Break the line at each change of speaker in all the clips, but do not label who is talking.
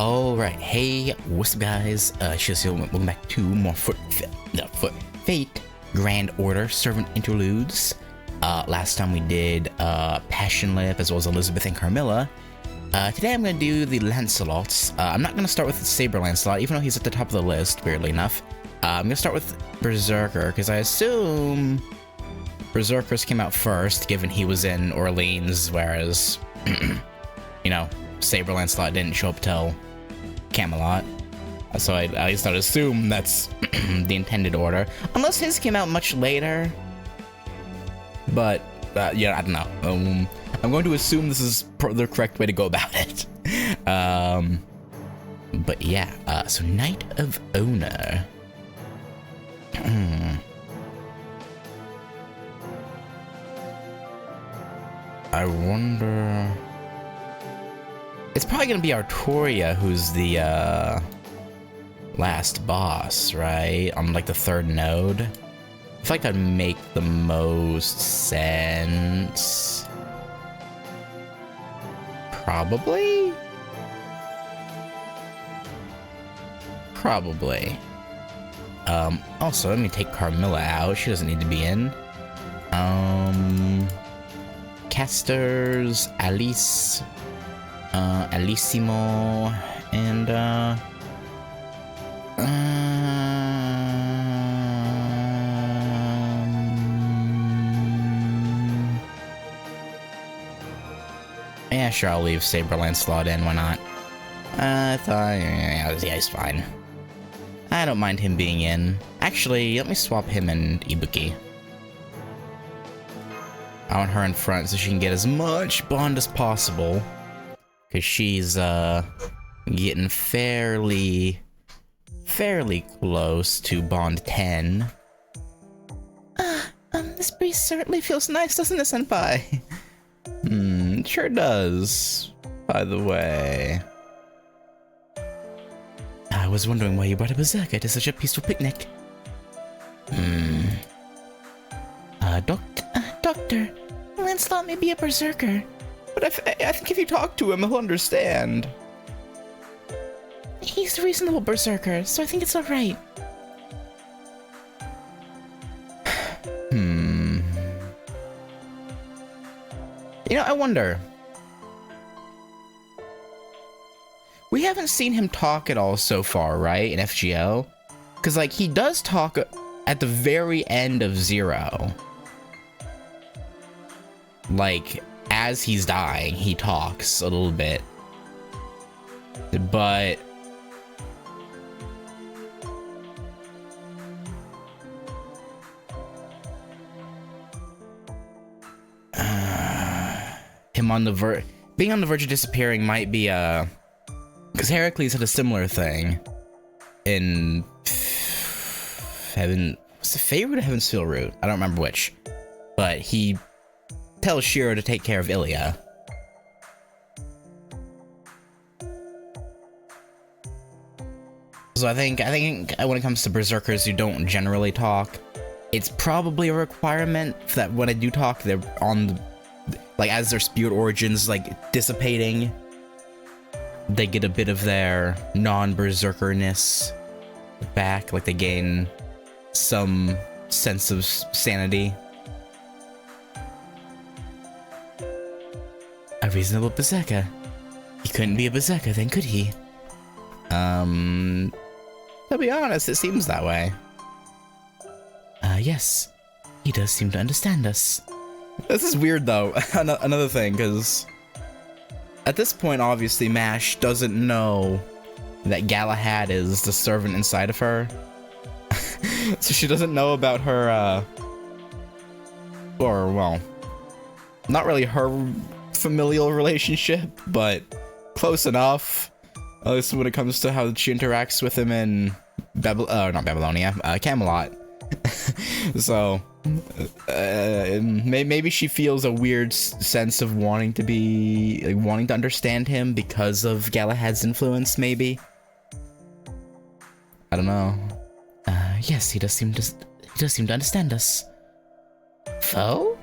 Alright, hey, what's up guys? Welcome back to more Fate Grand Order Servant Interludes. Last time we did Passion Lip as well as Elizabeth and Carmilla. Today I'm going to do the Lancelots. I'm not going to start with Saber Lancelot, even though he's at the top of the list, weirdly enough. I'm going to start with Berserker, because I assume Berserkers came out first, given he was in Orleans, whereas, you know, Saber Lancelot didn't show up till Camelot. So at least I'd assume that's the intended order. Unless his came out much later. But, yeah, I don't know. I'm going to assume this is the correct way to go about it. But yeah, so Knight of Owner. I wonder... It's probably gonna be Artoria who's the last boss, right? On like the third node. I feel like that'd make the most sense. Probably? Probably. Also, let me take Carmilla out. She doesn't need to be in. Casters, Alice, Alissimo, and yeah, sure, I'll leave Saber Lancelot in, why not? Yeah, he's fine. I don't mind him being in. Actually, let me swap him and Ibuki. I want her in front so she can get as much bond as possible. Because she's, getting fairly close to bond 10. This breeze certainly feels nice, doesn't it, Senpai? It sure does, by the way. I was wondering why you brought a berserker to such a peaceful picnic. Doctor, Lancelot may be a berserker, but I think if you talk to him, he'll understand. He's a reasonable berserker, so I think it's alright. You know, I wonder. We haven't seen him talk at all so far, right, in FGO? Because, like, he does talk at the very end of Zero. Like, as he's dying, he talks a little bit. But... him on the being on the verge of disappearing might be, because Heracles had a similar thing in Heaven... Was it Fate Root or Heaven's Feel Root? I don't remember which. But he tells Shiro to take care of Ilya. So I think when it comes to berserkers who don't generally talk, it's probably a requirement that when I do talk, they're on the, like, as their spirit origins like dissipating, they get a bit of their non-berserkerness back, like they gain some sense of sanity. A reasonable berserker. He couldn't be a berserker then, could he? To be honest, it seems that way. Yes. He does seem to understand us. This is weird, though. Another thing, because at this point, obviously, Mash doesn't know that Galahad is the servant inside of her. So she doesn't know about her, or, well, not really her familial relationship, but close enough. At least when it comes to how she interacts with him in not Babylonia, Camelot. So, maybe she feels a weird sense of wanting to understand him because of Galahad's influence, maybe? I don't know. Yes, he does seem to understand us. Foe?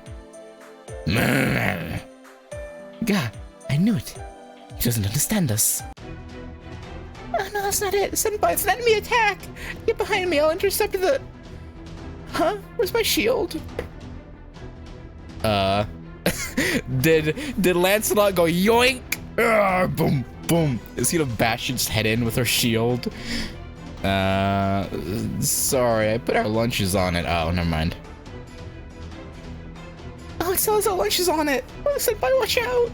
Gah, I knew it. He doesn't understand us. no, that's not it. Senpai, it's an enemy attack. Get behind me. I'll intercept the... Huh? Where's my shield? Did Lancelot go yoink? Boom, boom. Is he gonna bash its head in with her shield? Sorry, I put our lunches on it. Oh, never mind. Oh, it still has our lunches on it. Oh, Senpai, watch out.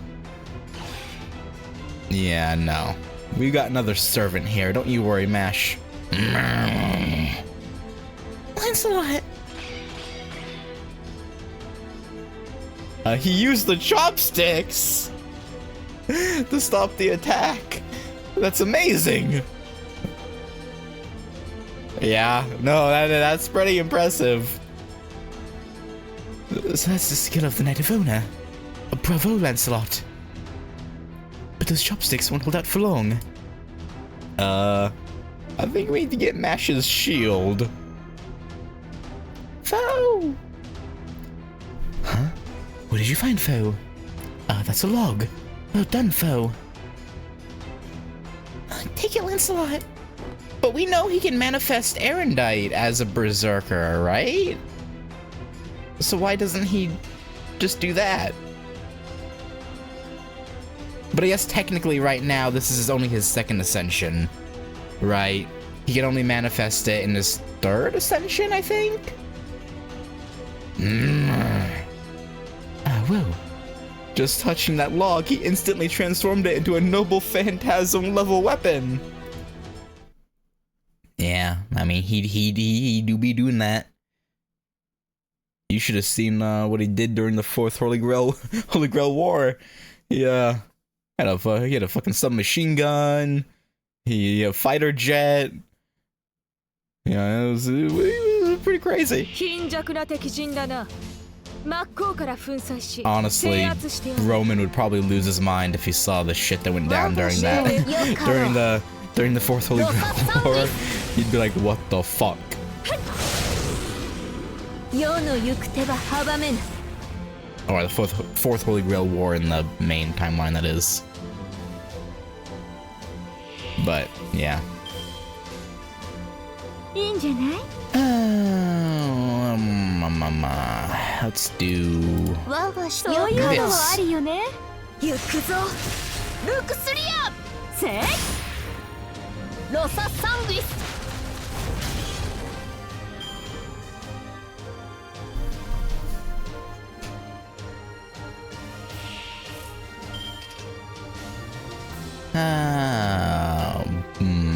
Yeah, no. We got another servant here. Don't you worry, Mash. Lancelot. He used the chopsticks to stop the attack. That's amazing. Yeah, no, that's pretty impressive. So that's the skill of the Knight of Ona. Bravo, Lancelot. But those chopsticks won't hold out for long. I think we need to get Mash's shield. Foe! Huh? What did you find, Foe? That's a log. Well done, Foe. Take it, Lancelot. But we know he can manifest Erendite as a berserker, right? So why doesn't he just do that? But I guess technically right now this is only his second ascension, right? He can only manifest it in his third ascension, I think? Whoa. Just touching that log, he instantly transformed it into a noble phantasm level weapon. Yeah, I mean, he do be doing that. You should have seen what he did during the Fourth Holy Grail War. He had a fucking submachine gun. He had a fighter jet. Yeah, it was pretty crazy. Honestly, Roman would probably lose his mind if he saw the shit that went down during that. during the Fourth Holy Grail War. He'd be like, what the fuck? Or the fourth Holy Grail War in the main timeline, that is. But, yeah. Let's do this.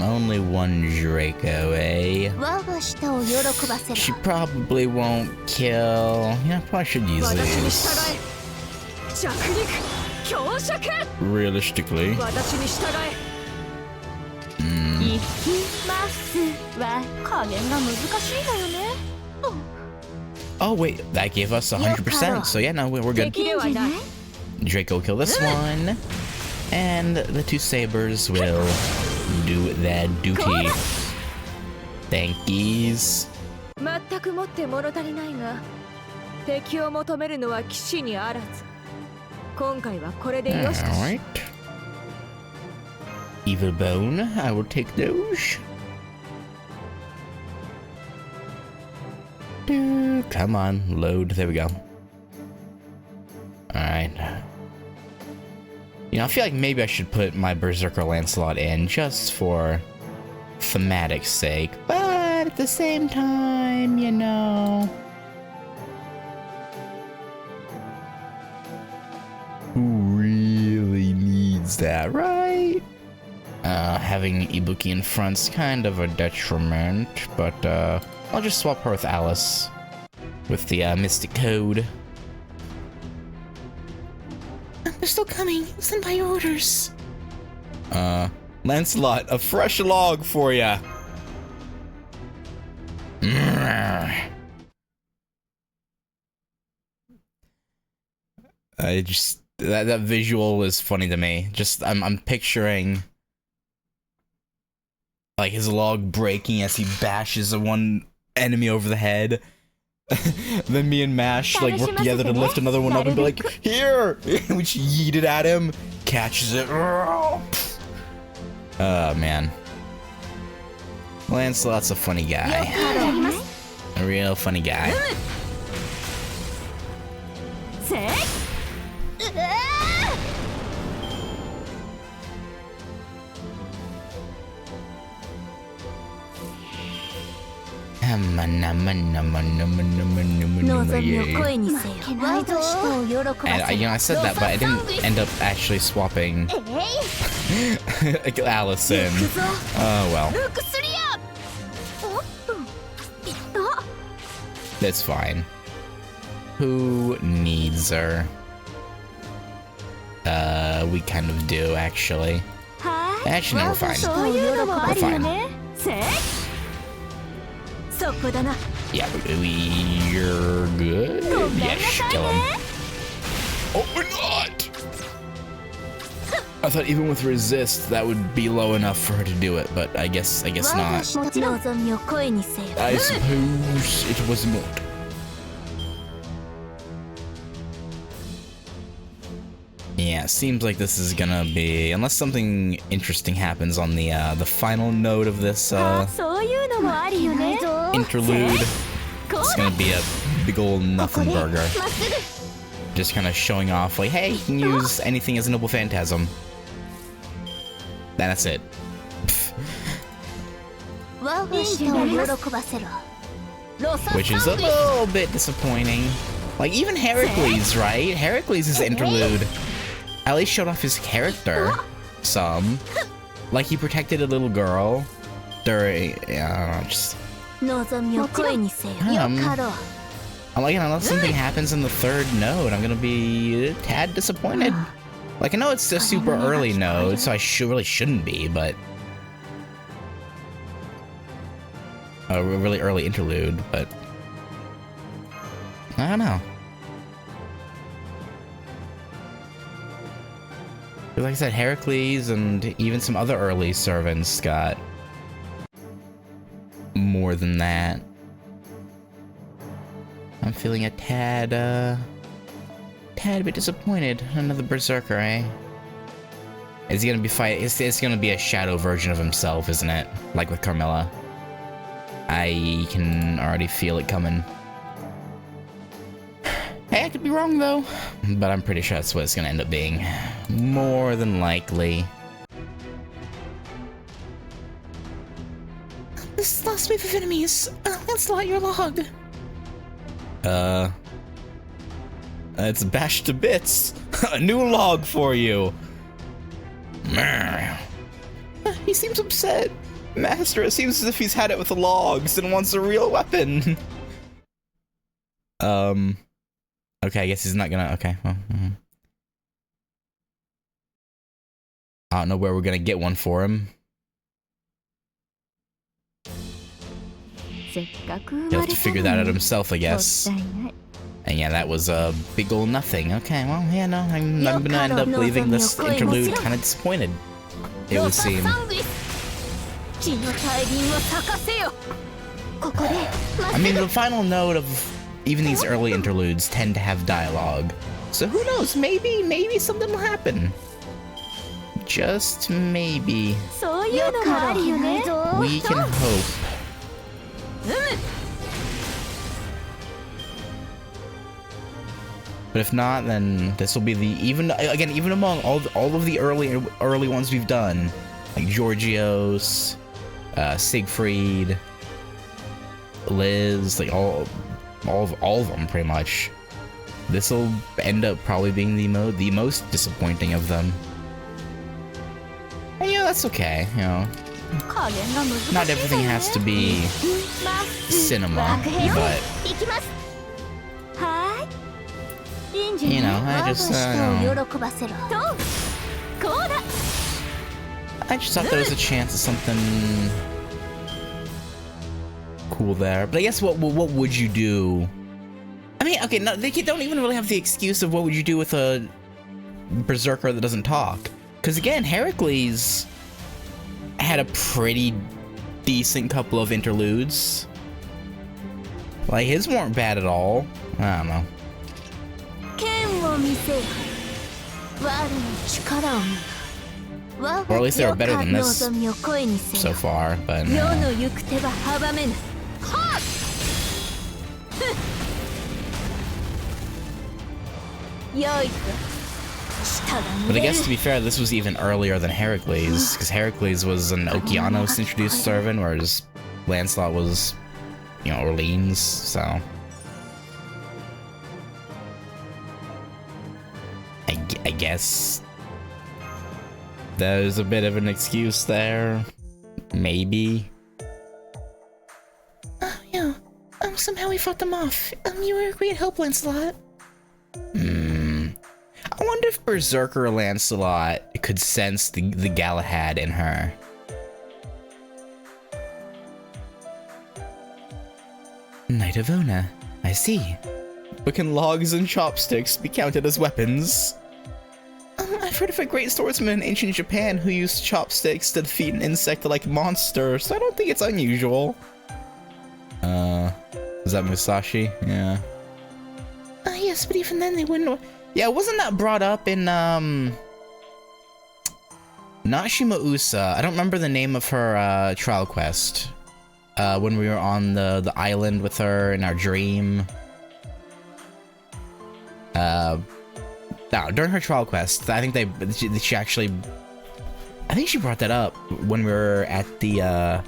Only one Draco, eh? She probably won't kill. Yeah, I probably should use these. Realistically. Oh wait, that gave us 100%, so yeah, no, we're good. Draco will kill this one, and the two sabers will do their duty. Thankies. Alright. Evil Bone, I will take those. Come on, load. There we go. Alright. You know, I feel like maybe I should put my Berserker Lancelot in just for thematic sake, but at the same time, you know. Who really needs that, right? Having Ibuki in front's kind of a detriment, but I'll just swap her with Alice with the Mystic Code. They're still coming. Send by your orders. Lancelot, a fresh log for ya. I just that visual is funny to me. Just I'm picturing like his log breaking as he bashes one enemy over the head. Then me and Mash like work together to lift another one up and be like, here! We just yeet it at him, catches it. Oh man. Lancelot's a funny guy. A real funny guy. And I said that, but I didn't end up actually swapping Allison. Oh well. That's fine. Who needs her? We kind of do, actually. Actually, no, we're fine. We're fine. Yeah, we're good. Yes, kill him. Oh, we're not! I thought even with resist, that would be low enough for her to do it, but I guess not. I suppose it was not. Yeah, seems like this is gonna be, unless something interesting happens on the final node of this interlude, it's gonna be a big old nothing burger. Just kind of showing off, like, hey, you can use anything as a noble phantasm. That's it. Which is a little bit disappointing. Like, even Heracles, right? Heracles' is interlude at least showed off his character some. Like, he protected a little girl during, just... I'm like, unless something happens in the third node, I'm gonna be a tad disappointed. Like, I know it's a super early node, so I really shouldn't be, but... A really early interlude, but... I don't know. Like I said, Heracles and even some other early servants got more than that. I'm feeling a tad bit disappointed. Another berserker, eh? Is he gonna be it's gonna be a shadow version of himself, isn't it? Like with Carmilla. I can already feel it coming. Hey, I could be wrong though, but I'm pretty sure that's what it's gonna end up being. More than likely. This last wave of enemies. Lancelot, your log. It's bashed to bits. A new log for you. He seems upset. Master, it seems as if he's had it with the logs and wants a real weapon. Okay, I guess he's not gonna, okay, well, I don't know where we're gonna get one for him. He'll have to figure that out himself, I guess. And yeah, that was a big ol' nothing. Okay, well, yeah, no, I'm gonna end up leaving this interlude kind of disappointed, it would seem. I mean, the final note of even these early interludes tend to have dialogue. So who knows, maybe something will happen. Just maybe. We can hope. But if not, then this will be the even among all of the early ones we've done, like Georgios, Siegfried, Liz, like all of them pretty much. This will end up probably being the most disappointing of them. And yeah, that's okay. You know, not everything has to be cinema, but you know, I just thought there was a chance of something cool there. But I guess what would you do? I mean, okay, no, they don't even really have the excuse of what would you do with a berserker that doesn't talk. Because again, Heracles had a pretty decent couple of interludes. Like, his weren't bad at all. I don't know. Or at least they were better than this so far, but But I guess to be fair, this was even earlier than Heracles, because Heracles was an Okeanos introduced servant, whereas Lancelot was, you know, Orleans, so... I guess... there's a bit of an excuse there. Maybe.
Yeah. Somehow we fought them off. You were a great help, Lancelot.
I wonder if Berserker Lancelot could sense the Galahad in her.
Knight of Ona. I see.
But can logs and chopsticks be counted as weapons?
I've heard of a great swordsman in ancient Japan who used chopsticks to defeat an insect-like monster, so I don't think it's unusual.
Is that Musashi? Yeah.
Yes, but even then they wouldn't...
Yeah, wasn't that brought up in, not Shima Usa. I don't remember the name of her, trial quest. When we were on the island with her in our dream. No, during her trial quest, I think she actually... I think she brought that up when we were at the,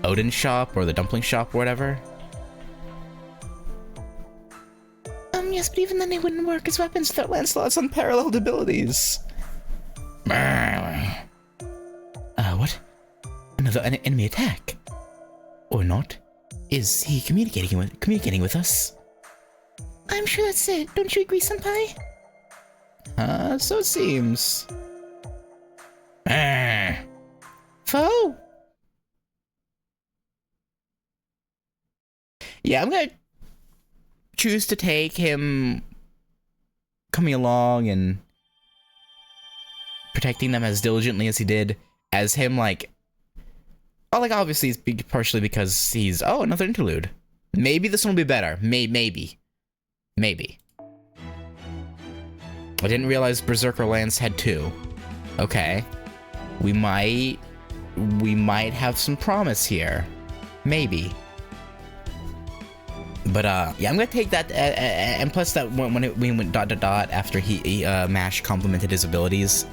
Odin shop, or the dumpling shop, or whatever.
Yes, but even then they wouldn't work as weapons without Lancelot's unparalleled abilities. What? Another enemy attack? Or not? Is he communicating with us? I'm sure that's it. Don't you agree, Senpai?
So it seems.
Foe?
Yeah, I'm gonna choose to take him coming along and protecting them as diligently as he did, as him, like, oh, like, obviously it's partially because he's, oh, another interlude. Maybe this one will be better. Maybe. I didn't realize Berserker Lance had 2. Okay. We might have some promise here. Maybe. But, yeah, I'm gonna take that, and plus that when we went ... after he Mash complimented his abilities.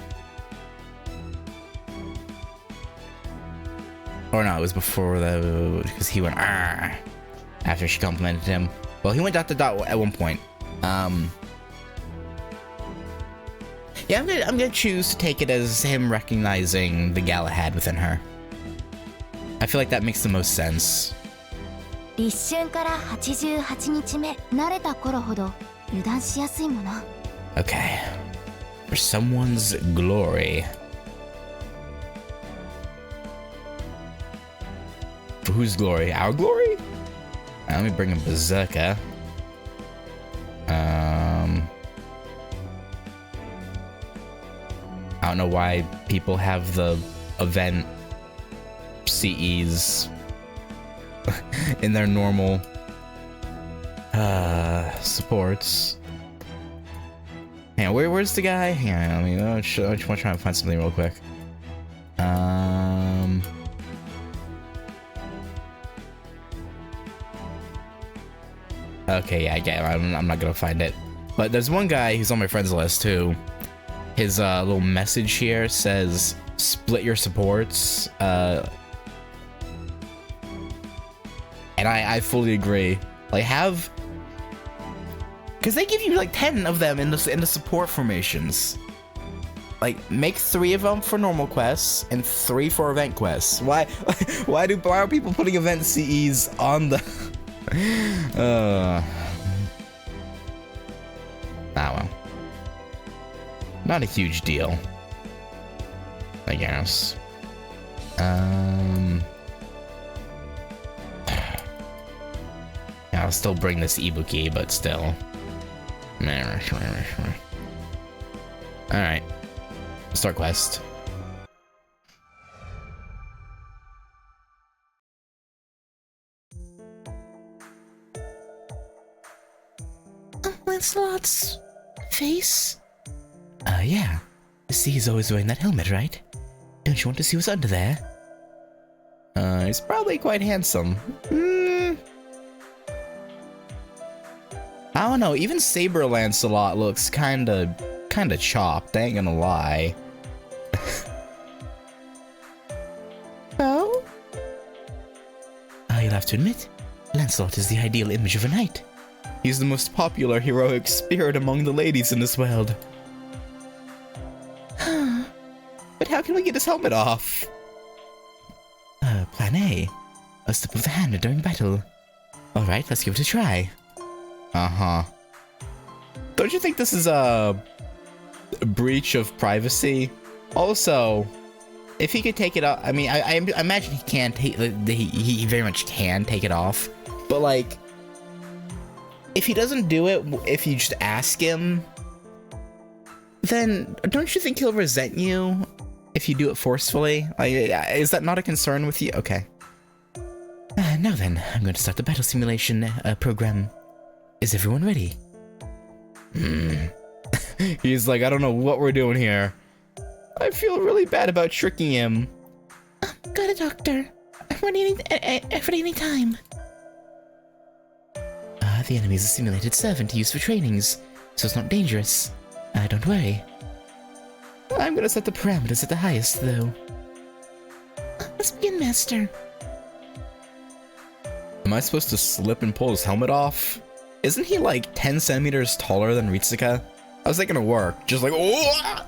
Or no, it was before because he went, after she complimented him. Well, he went ... at one point. Yeah, I'm gonna choose to take it as him recognizing the Galahad within her. I feel like that makes the most sense.
立春から88日目慣れた頃ほど油断しやすいもの
Okay. For someone's glory. For whose glory? Our glory? Let me bring a Berserker. I don't know why people have the event CEs in their normal supports. Hang on, where's the guy? Hang on, I just want to try and find something real quick. Okay, yeah, I get it. I'm not gonna find it. But there's one guy who's on my friends list too. His little message here says, split your supports. And I fully agree. Like, have... Because they give you like 10 of them in the support formations. Like, make 3 of them for normal quests and 3 for event quests. Why are people putting event CEs on the... well. Not a huge deal, I guess. Yeah, I'll still bring this Ibuki, but still. Alright. Start quest.
Lancelot's face?
Yeah.
See, he's always wearing that helmet, right? Don't you want to see what's under there? He's probably quite handsome. I don't know, even Saber Lancelot looks kinda chopped, I ain't gonna lie.
Oh?
You'll have to admit, Lancelot is the ideal image of a knight. He's the most popular heroic spirit among the ladies in this world. But how can we get his helmet off? Plan A. A slip of the hand during battle. Alright, let's give it a try. Uh-huh. Don't you think this is a breach of privacy? Also, if he could take it off, I mean, I imagine he can take, he very much can take it off. But like, if he doesn't do it, if you just ask him, then don't you think he'll resent you if you do it forcefully? Like, is that not a concern with you? Okay. Now then, I'm going to start the battle simulation program. Is everyone ready? He's like, I don't know what we're doing here. I feel really bad about tricking him.
Got it, Doctor. I'm ready any time.
The enemy is a simulated servant to use for trainings, so it's not dangerous. Don't worry. I'm gonna set the parameters at the highest, though.
Let's begin, Master.
Am I supposed to slip and pull his helmet off? Isn't he like 10 centimeters taller than Ritsuka? How's that gonna work? Just like, oh!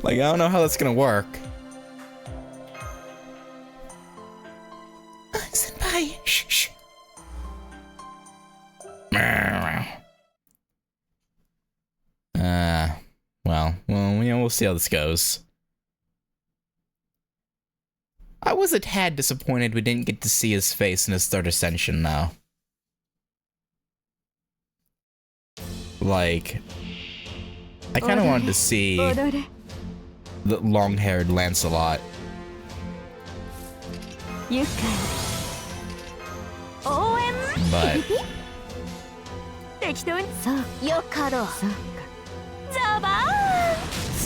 Like, I don't know how that's gonna work.
Senpai, shh.
Well, you know, we'll see how this goes. I was a tad disappointed we didn't get to see his face in his third ascension, though. Like, I kind of wanted to see the long-haired Lancelot. But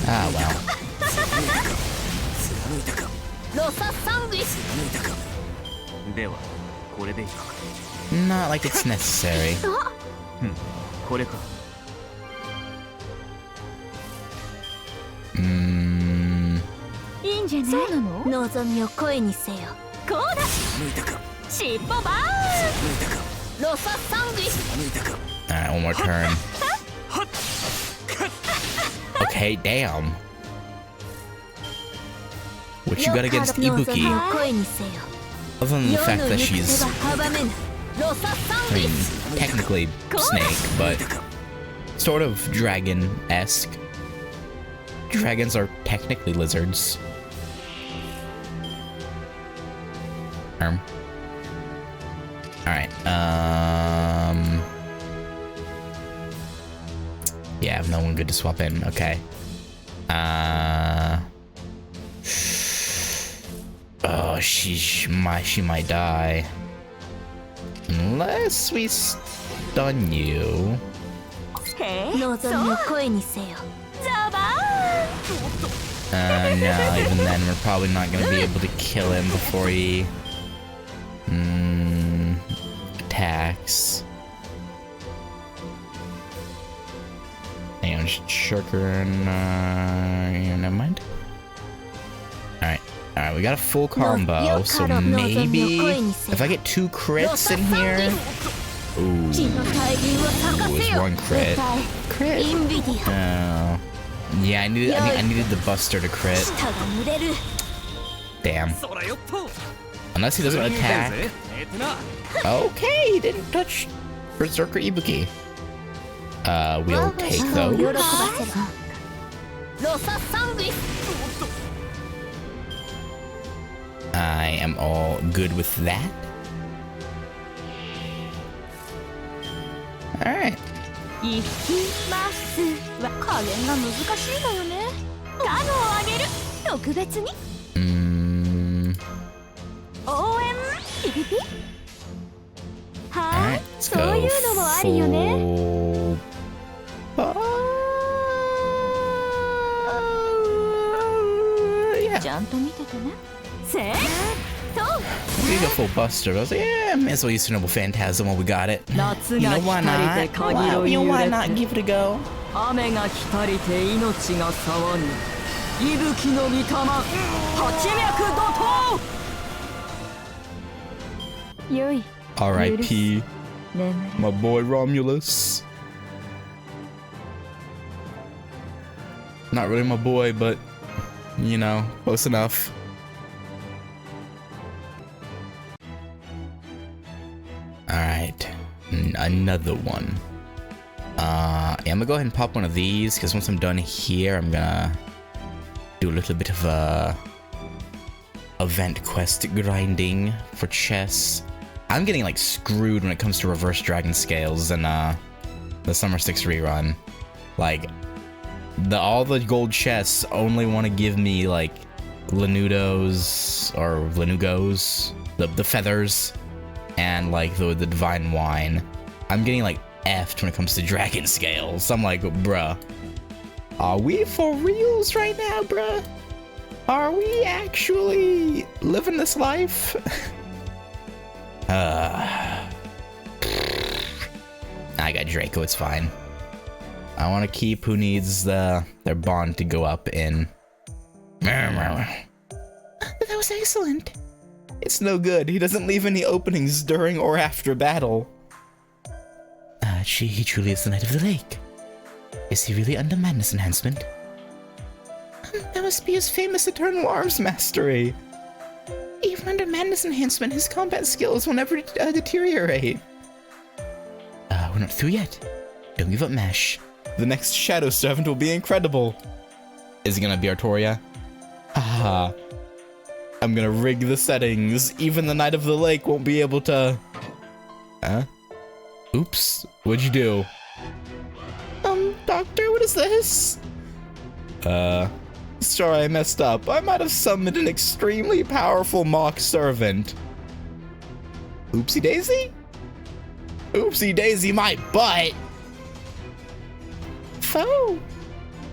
ah, well. Not like it's necessary. Alright, one more turn. Okay, damn. What you got against Ibuki? Other than the fact that she's, I mean, technically snake, but sort of dragon-esque. Dragons are technically lizards. Alright, yeah, I have no one good to swap in, okay. Oh, she might die. Unless we stun you. No, even then we're probably not gonna be able to kill him before he attacks. Hang on, just sugar and never mind. Alright, we got a full combo, so maybe if I get 2 crits in here. Ooh, it's 1 crit. Oh. Yeah, I needed the Buster to crit. Damn. Unless he doesn't attack. Okay, he didn't touch Berserker Ibuki. We'll take those. I am all good with that. Alright. Alright, let's go full...
ゃんと見ててね。せーと
We go full Buster. I was like, yeah, may as well use Chernobyl Phantasm while we got it. You know why not? Why not give it a go?
雨が来たりて命が騒ぐ息吹の御霊八脈怒涛
よい
R.I.P.
眠
My boy Romulus. Not really my boy, but you know, close enough. Alright, another one. Yeah, I'm gonna go ahead and pop one of these, because once I'm done here, I'm gonna do a little bit of event quest grinding for chests. I'm getting like screwed when it comes to reverse dragon scales and the Summer 6 rerun. Like, all the gold chests only want to give me like Lanudos or Lanugos, the feathers, and like the divine wine. I'm getting like effed when it comes to dragon scales. I'm like, bruh, are we for reals right now, bruh? Are we actually living this life? I got Draco, it's fine. I want to keep who needs their bond to go up in. That was excellent. It's no good. He doesn't leave any openings during or after battle. He truly is the Knight of the Lake. Is he really under Madness Enhancement? That must be his famous Eternal Arms Mastery. Even under Madness Enhancement, his combat skills will never deteriorate. We're not through yet. Don't give up, Mash. The next Shadow Servant will be incredible. Is it gonna be Artoria? Haha. I'm gonna rig the settings. Even the Knight of the Lake won't be able to... Huh? Oops. What'd you do? Doctor, what is this? Sorry, I messed up. I might have summoned an extremely powerful mock servant. Oopsie daisy? Oopsie daisy, my butt! Foe!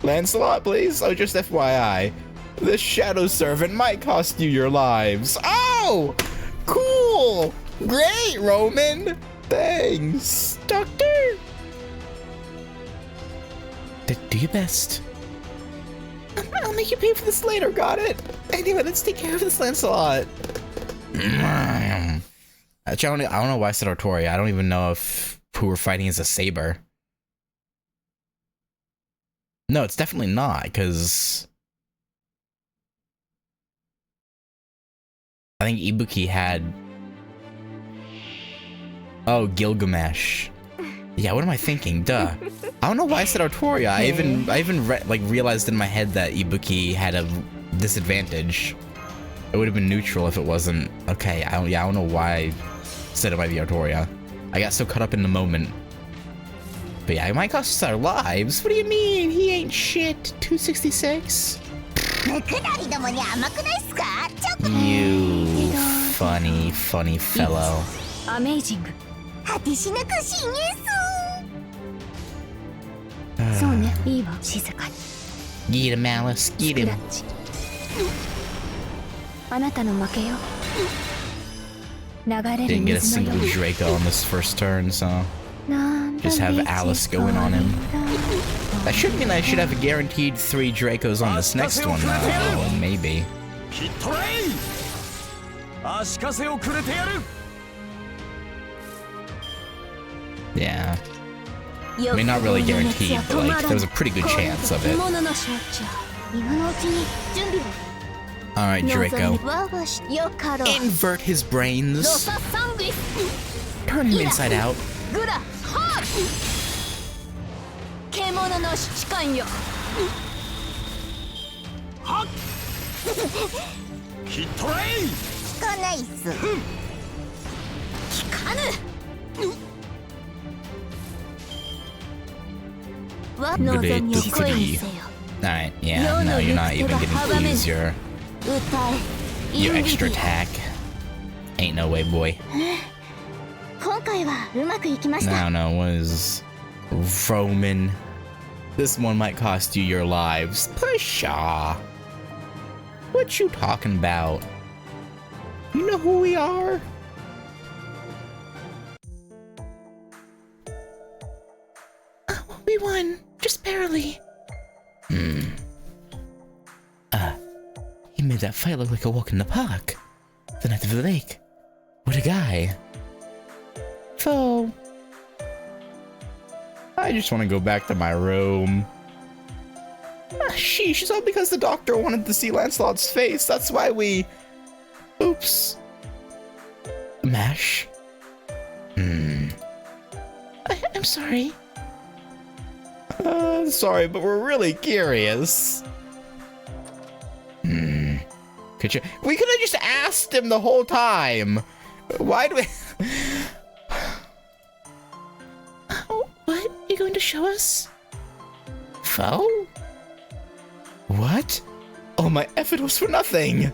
Lancelot, please? Oh, just FYI. This shadow servant might cost you your lives. Oh! Cool! Great, Roman! Thanks, Doctor! Do your best. I'll make you pay for this later, got it? Anyway, let's take care of this Lancelot. Actually, I don't know why I said Artoria. I don't even know if who we're fighting is a Saber. No, it's definitely not, because... I think Ibuki had... Oh, Gilgamesh. Yeah, what am I thinking? Duh. I don't know why I said Artoria. I even realized in my head that Ibuki had a disadvantage. It would have been neutral if it wasn't. Okay, I don't know why I said it might be Artoria. I got so caught up in the moment. But yeah, it might cost us our lives. What do you mean? He ain't shit. 266? You funny fellow.
Amazing.
果てしなく深淵
そうね、いいわ、静かに。
Get him, Alice. Get him.
あなたの負けよ。流れる
Didn't get a
水の
single
ように
Draco on this first turn, so
なんだ
just have
ね
Alice going on him. That should mean I should have a guaranteed 3 Dracos on this next one, though. Maybe.
きっとれい足かせをくれてやる
Yeah. I mean, not really guaranteed, but like, there was a pretty good chance of it.
獣の象徴。
今のうちに準備を
Alright, Draco.
我がしよかろう
Invert his
ロ
brains.
ササングリス
Turn him inside out.
グラハー獣の七冠よ
はっきっとれい
聞かないっす聞かぬわ望みを恋にせよ
Alright, yeah, no, you're not even getting to use your
歌え
extra attack. Ain't no way, boy.
今回はうまくいきました
No, was Roman. This one might cost you your lives. Pshaw. What you talking about? You know who we are?
We won, just barely.
He made that fight look like a walk in the park. The Knight of the Lake. What a guy. So, I just want to go back to my room. Sheesh, it's all because the doctor wanted to see Lancelot's face. That's why we... Oops. Mash?
I'm sorry.
Sorry, but we're really curious. Could you... We could have just asked him the whole time. Why do we...
Oh, what? You going to show us?
Foe? What? All my effort was for nothing.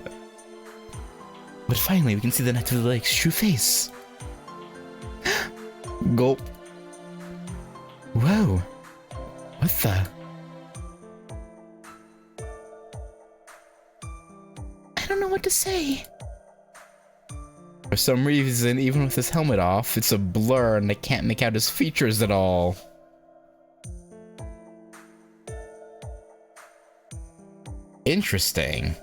But finally, we can see the Knight of the Lake's true face. Gulp. Whoa. What the?
I don't know what to say.
For some reason, even with his helmet off, it's a blur and I can't make out his features at all. Interesting.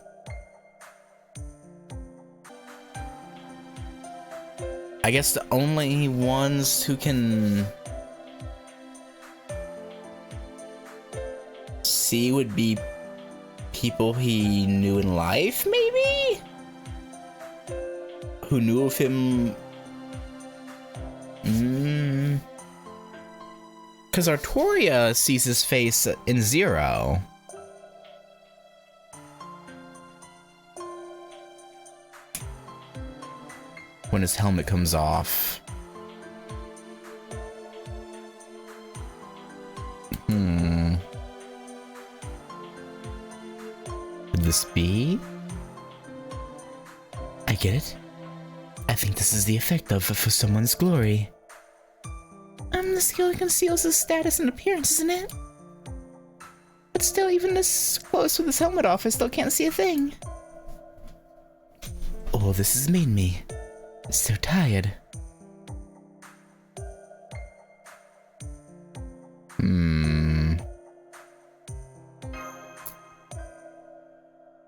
I guess the only ones who can see would be people he knew in life, maybe? Who knew of him? Because Artoria sees his face in Zero. When his helmet comes off. Could this be? I get it. I think this is the effect of for someone's glory.
The skill conceals his status and appearance, isn't it?
But still, even this close with his helmet off, I still can't see a thing. All this has made me so tired.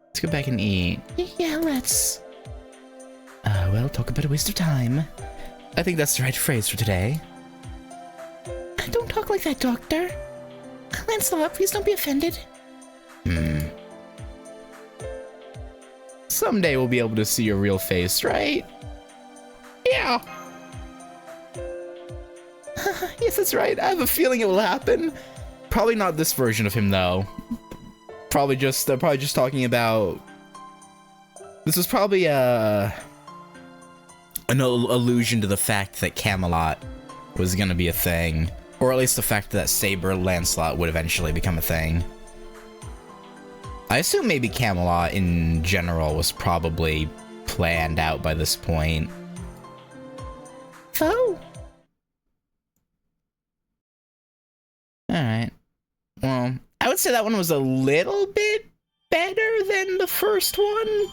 Let's go back and eat.
Yeah, let's.
Well, talk about a waste of time. I think that's the right phrase for today.
Don't talk like that, Doctor. Lancelot, please don't be offended.
Someday we'll be able to see your real face, right? Yeah. Yes, that's right. I have a feeling it will happen. Probably not this version of him, though. Probably just talking about. This was probably an allusion to the fact that Camelot was gonna be a thing, or at least the fact that Saber Lancelot would eventually become a thing. I assume maybe Camelot in general was probably planned out by this point.
Oh.
Alright. Well, I would say that one was a little bit better than the first one.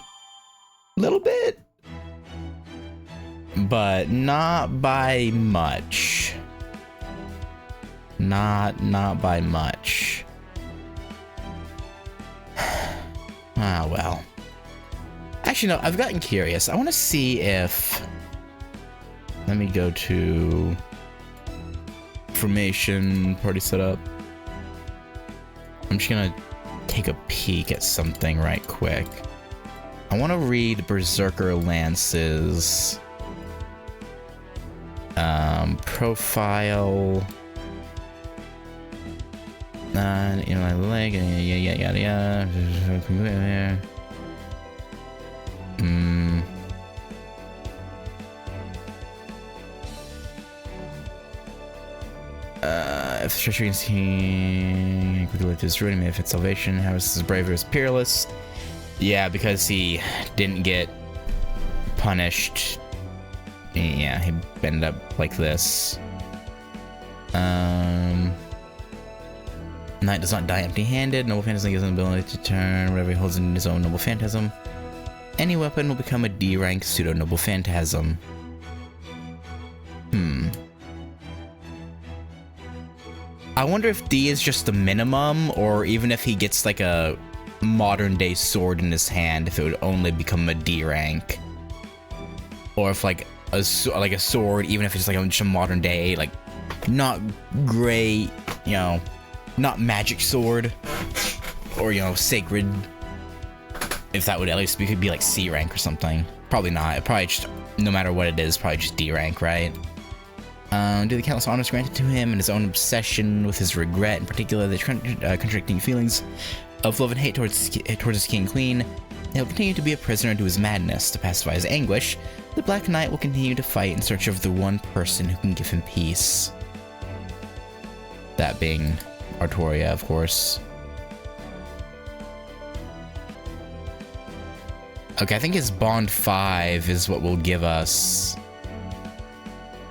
Little bit. But not by much. Not by much. Ah, well. Actually, no, I've gotten curious. I want to see if... Let me go to... Formation, party setup. I'm just gonna take a peek at something right quick. I want to read Berserker Lance's... profile... you know, my leg, yada yada. If the treachery is he quickly left his ruin, may have had salvation. How is his bravery is peerless? Yeah, because he didn't get punished. Yeah, he ended up like this.
Knight does not die empty-handed. Noble Phantasm gives him the ability to turn whatever he holds in his own Noble Phantasm. Any weapon will become a D rank pseudo Noble Phantasm. I wonder if D is just the minimum, or even if he gets like a modern day sword in his hand, if it would only become a D rank. Or if like a sword, even if it's like just a modern day, like not great, you know, not magic sword, or you know, sacred. If that would at least could be like C rank or something. Probably not. Probably just, no matter what it is, probably just D rank, right? Due to the countless honors granted to him and his own obsession with his regret, in particular the contradicting feelings of love and hate towards his king and queen, he'll continue to be a prisoner to his madness. To pacify his anguish, the Black Knight will continue to fight in search of the one person who can give him peace. That being Artoria, of course. Okay, I think his Bond 5 is what will give us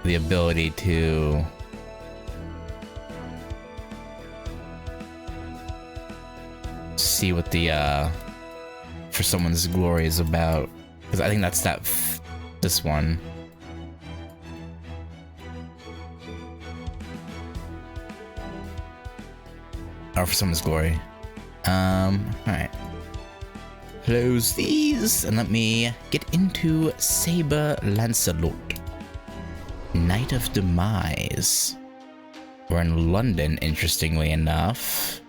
the ability to see what the For Someone's Glory is about, because I think that's this one. Or For Someone's Glory. Alright. Close these and let me get into Saber Lancelot. Night of Demise. We're in London, interestingly enough.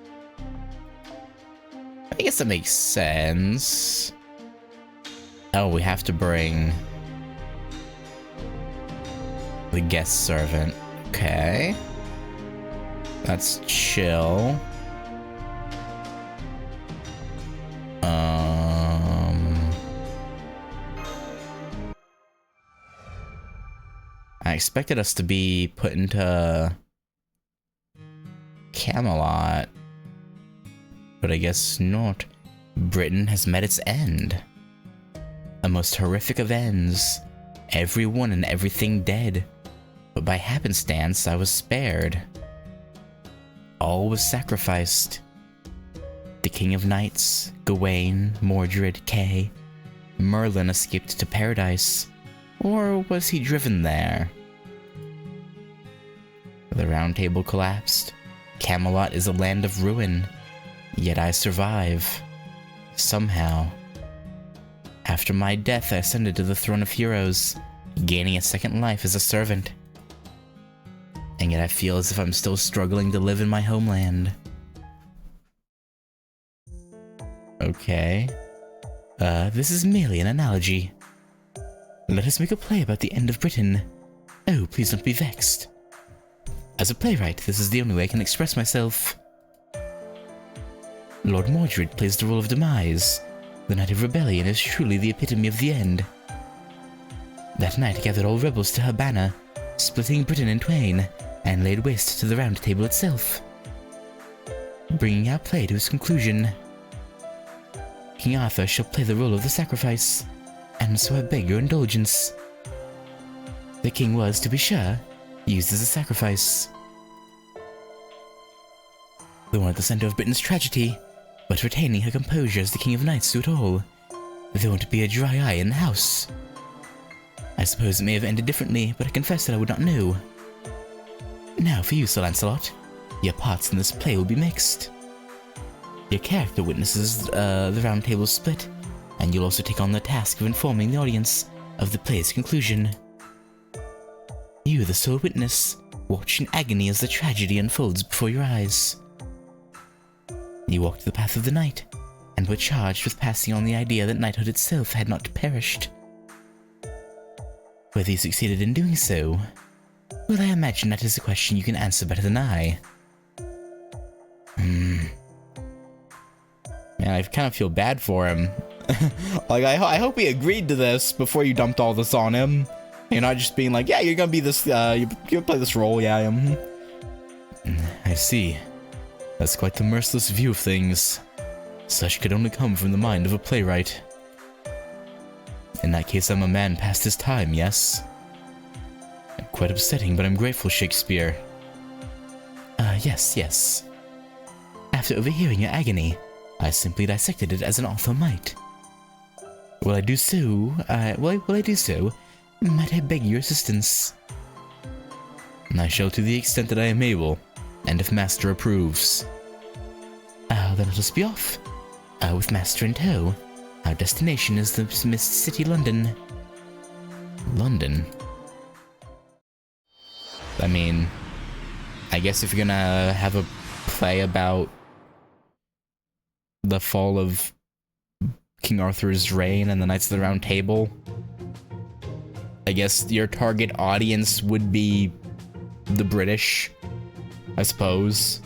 I guess that makes sense. Oh, we have to bring the guest servant. Okay. That's chill. I expected us to be put into Camelot, but I guess not. Britain has met its end. A most horrific of ends. Everyone and everything dead. But by happenstance, I was spared. All was sacrificed. The King of Knights, Gawain, Mordred, Kay, Merlin escaped to paradise. Or was he driven there? The Round Table collapsed. Camelot is a land of ruin. Yet I survive. Somehow. After my death, I ascended to the throne of heroes, gaining a second life as a servant. And yet I feel as if I'm still struggling to live in my homeland. Okay. This is merely an analogy. Let us make a play about the end of Britain. Oh, please don't be vexed. As a playwright, this is the only way I can express myself. Lord Mordred plays the role of Demise. The Knight of Rebellion is truly the epitome of the end. That night gathered all rebels to her banner, splitting Britain in twain, and laid waste to the Round Table itself. Bringing our play to its conclusion, King Arthur shall play the role of the sacrifice, and so I beg your indulgence. The king was, to be sure, used as a sacrifice. The one at the center of Britain's tragedy, but retaining her composure as the King of Knights through it all. There won't be a dry eye in the house. I suppose it may have ended differently, but I confess that I would not know. Now for you, Sir Lancelot. Your parts in this play will be mixed. Your character witnesses the Round Table split, and you'll also take on the task of informing the audience of the play's conclusion. You, the sole witness, watch in agony as the tragedy unfolds before your eyes. You walked the path of the night, and were charged with passing on the idea that knighthood itself had not perished. Whether you succeeded in doing so, well, I imagine that is a question you can answer better than I. Man, I kind of feel bad for him. Like, I hope he agreed to this before you dumped all this on him. You're not just being like, yeah, you're gonna be this, you're gonna play this role, yeah. I see. That's quite the merciless view of things. Such could only come from the mind of a playwright. In that case, I'm a man past his time, yes? Quite upsetting, but I'm grateful, Shakespeare. Yes.
After overhearing your agony, I simply dissected it as an author might. Will I do so? Might I beg your assistance? I shall to the extent that I am able, and if Master approves. Then let us be off. With Master in tow. Our destination is the Mist City, London. London? I mean, I guess if you're gonna have a play about the fall of King Arthur's reign and the Knights of the Round Table, I guess your target audience would be the British, I suppose.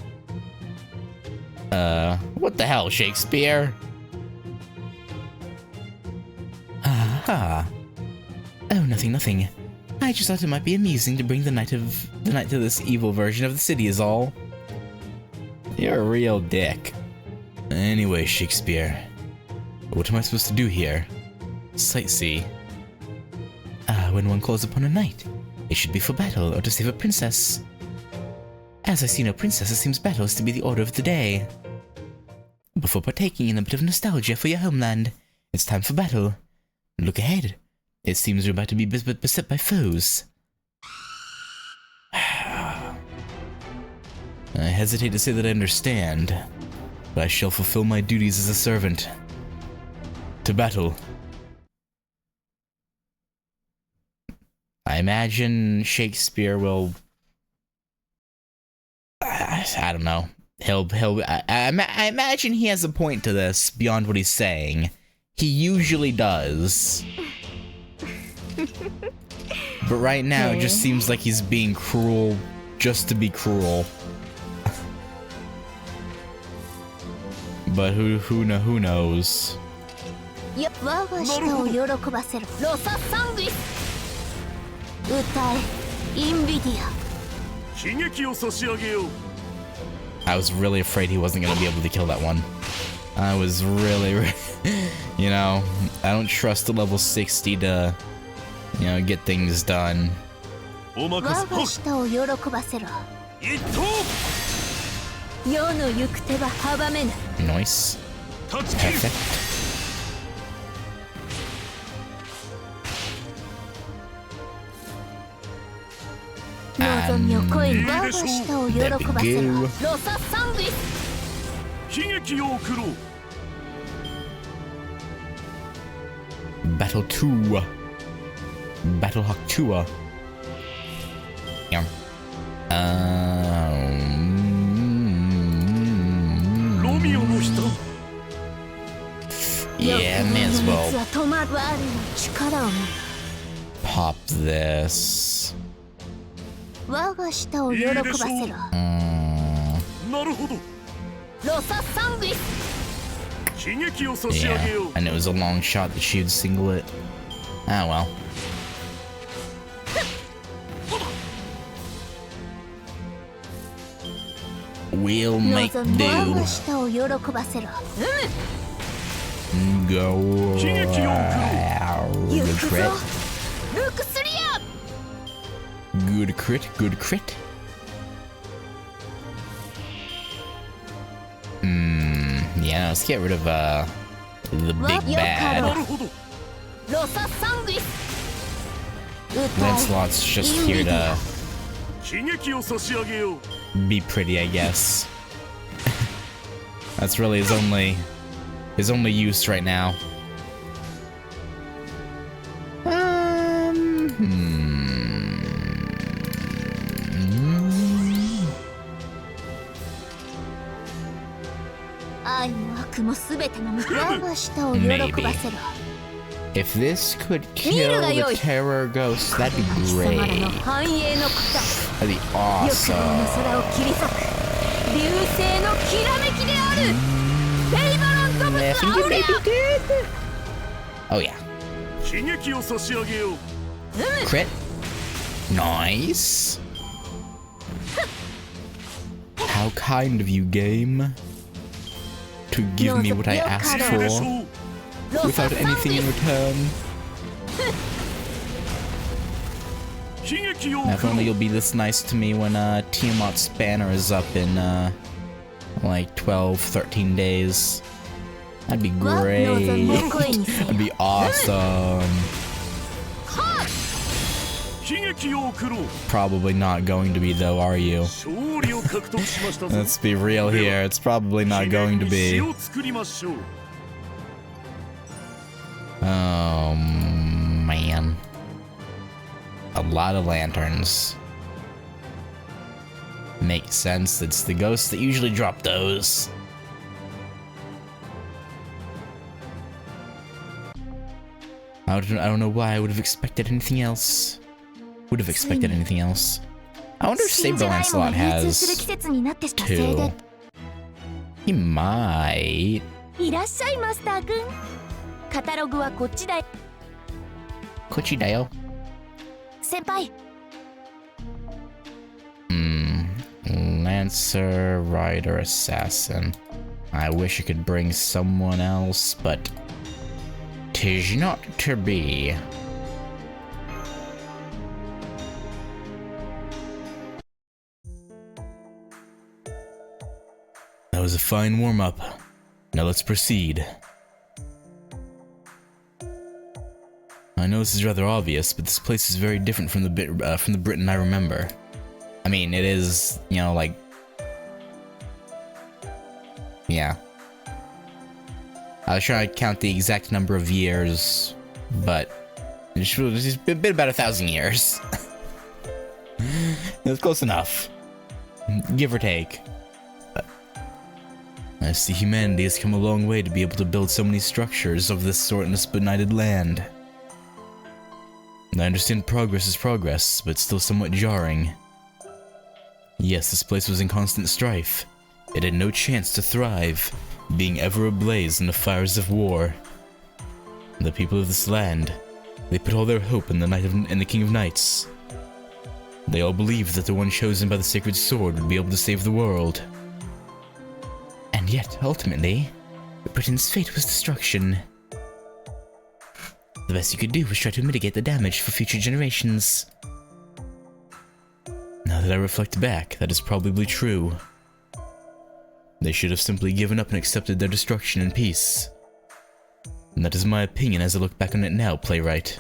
What the hell, Shakespeare? Aha. Oh, nothing. I just thought it might be amusing to bring the knight to this evil version of the city is all. You're a real dick. Anyway, Shakespeare, what am I supposed to do here? Sightsee. When one calls upon a knight, it should be for battle or to save a princess. As I see no princess, it seems battle is to be the order of the day. Before partaking in a bit of nostalgia for your homeland, it's time for battle. Look ahead. It seems we're about to be beset by foes. I hesitate to say that I understand, but I shall fulfill my duties as a servant. To battle. I imagine Shakespeare will... I don't know. I imagine he has a point to this beyond what he's saying. He usually does. But right now, it just seems like he's being cruel just to be cruel. But who knows?
我が舌を喜ばせるロササングリス歌えインビディア悲劇を差し上げよう
I was really afraid he wasn't going to be able to kill that one. I was really you know, I don't trust the level 60 to, you know, get things done.
我が舌を喜ばせろ世の行く手は阻めない
Nice. Perfect. And there we go. Battle 2. Battle Hawk 2. Yeah. Yeah, may as well pop this.
我が舌を喜ばせろなるほどロササングリス悲劇を差し上げよう
And it was a long shot that she'd single it. Ah, well. We'll make do. Go. Good crit. Good crit, good crit. Yeah, let's get rid of the big bad. Lancelots just here to be pretty, I guess. That's really his only use right now. Maybe. If this could kill the terror ghost, that'd be great. That'd be awesome. I think it maybe did. Oh yeah. Crit. Nice. How kind of you, game. To give me what I asked for, without anything in return. Now, if only you'll be this nice to me when Tiamat's banner is up in Like 12, 13 days. That'd be great. That'd be awesome. Probably not going to be though, are you? Let's be real here. It's probably not going to be. Oh, man. A lot of lanterns. Makes sense. It's the ghosts that usually drop those. I don't know why I would have expected anything else. I wonder if Saber Lancelot has 2. He might.
いらっしゃいマスターくん。カタログはこっちだよ。
こっちだよ。
先輩。
Lancer, Rider, Assassin. I wish I could bring someone else, but 'tis not to be. That was a fine warm-up. Now let's proceed. I know this is rather obvious, but this place is very different from the Britain I remember. I mean, it is, you know, like, yeah. I was trying to count the exact number of years, but it's been about 1,000 years. That's close enough, give or take. I see humanity has come a long way to be able to build so many structures of this sort in this benighted land. I understand progress is progress, but still somewhat jarring. Yes, this place was in constant strife. It had no chance to thrive, being ever ablaze in the fires of war. The people of this land, they put all their hope in the King of Knights. They all believed that the one chosen by the sacred sword would be able to save the world. And yet, ultimately, Britain's fate was destruction. The best you could do was try to mitigate the damage for future generations. Now that I reflect back, that is probably true. They should have simply given up and accepted their destruction in peace. And that is my opinion as I look back on it now, playwright.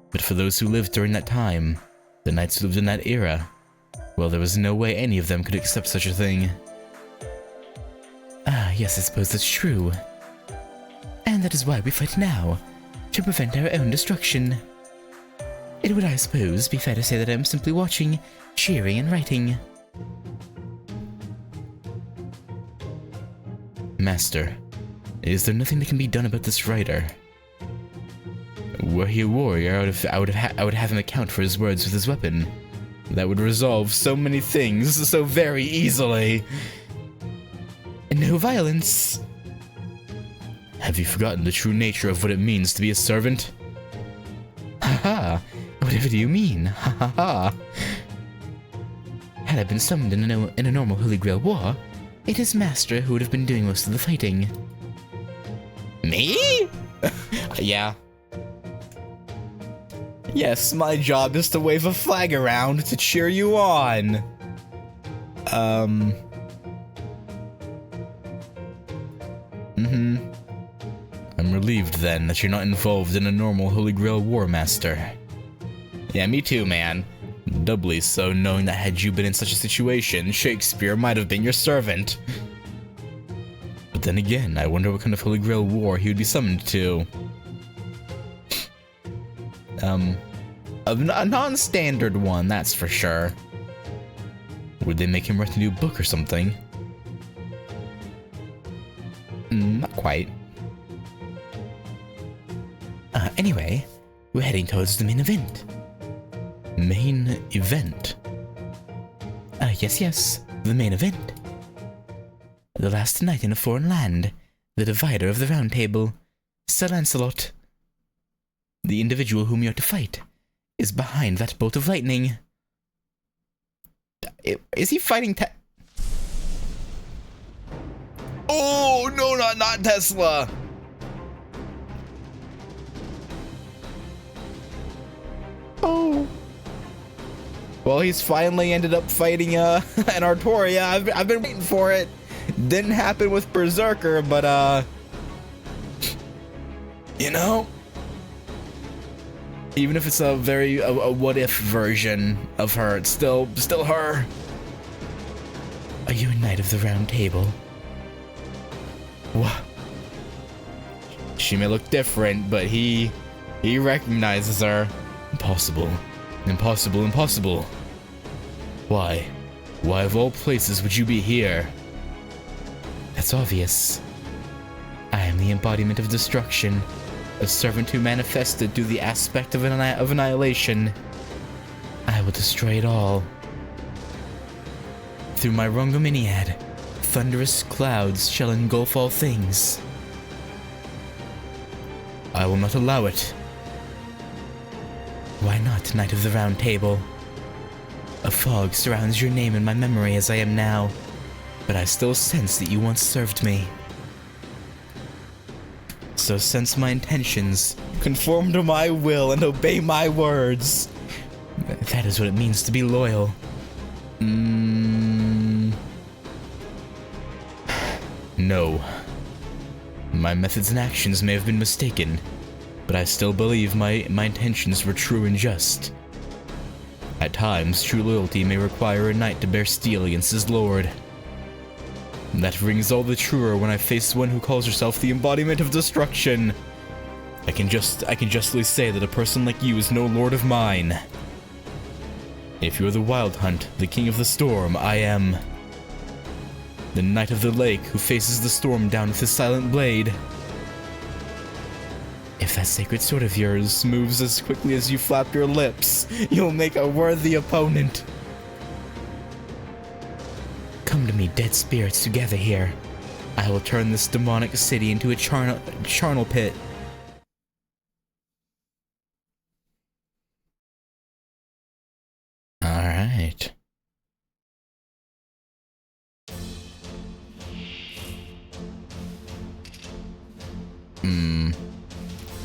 But for those who lived during that time, the knights who lived in that era, well, there was no way any of them could accept such a thing. Ah, yes, I suppose that's true. And that is why we fight now, to prevent our own destruction. It would, I suppose, be fair to say that I am simply watching, cheering, and writing. Master, is there nothing that can be done about this writer? Were he a warrior, I would have him account for his words with his weapon. That would resolve so many things so very easily. No violence. Have you forgotten the true nature of what it means to be a servant? Haha, whatever do you mean? Ha ha ha. Had I been summoned in a normal Holy Grail war, it is Master who would have been doing most of the fighting. Me? Yeah. Yes, my job is to wave a flag around to cheer you on. I'm relieved then that you're not involved in a normal Holy Grail war, Master. Yeah, me too, man. Doubly so knowing that had you been in such a situation, Shakespeare might have been your servant. But then again, I wonder what kind of Holy Grail war he would be summoned to. A non-standard one, that's for sure. Would they make him write a new book or something? Not quite. Anyway, we're heading towards the main event. Main event? Yes, the main event. The last night in a foreign land, the divider of the Round Table, Sir Lancelot. The individual whom you're to fight is behind that bolt of lightning. Is he fighting Oh, no, not Tesla! Oh. Well, he's finally ended up fighting an Artoria. I've been waiting for it. Didn't happen with Berserker, but you know, even if it's a very a what if version of her, it's still her. Are you a Knight of the Round Table? What? She may look different, but he recognizes her. Impossible. Impossible, impossible. Why? Why of all places would you be here? That's obvious. I am the embodiment of destruction, a servant who manifested through the aspect of annihilation. I will destroy it all. Through my Rongominiad, thunderous clouds shall engulf all things. I will not allow it. Why not, Knight of the Round Table? A fog surrounds your name in my memory as I am now, but I still sense that you once served me. So sense my intentions, conform to my will, and obey my words. That is what it means to be loyal. No. My methods and actions may have been mistaken, but I still believe my intentions were true and just. At times, true loyalty may require a knight to bear steel against his lord. That rings all the truer when I face one who calls herself the embodiment of destruction. I can justly say that a person like you is no lord of mine. If you're the Wild Hunt, the king of the storm, I am the Knight of the Lake who faces the storm down with his silent blade. If that sacred sword of yours moves as quickly as you flap your lips, you'll make a worthy opponent. Come to me, dead spirits, together here. I will turn this demonic city into a charnel pit. Alright.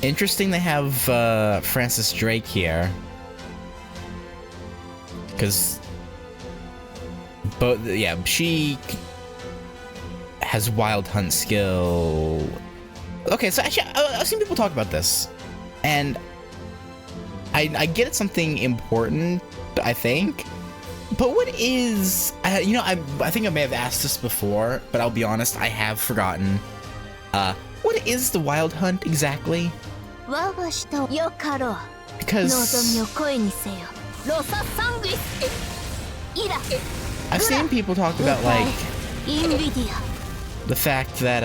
Interesting they have Francis Drake here. Because yeah, she has Wild Hunt skill. Okay, so actually, I've seen people talk about this, and I get it's something important, I think. But what is, you know, I think I may have asked this before, but I'll be honest, I have forgotten. What is the Wild Hunt exactly? Because I've seen people talk about, like, the fact that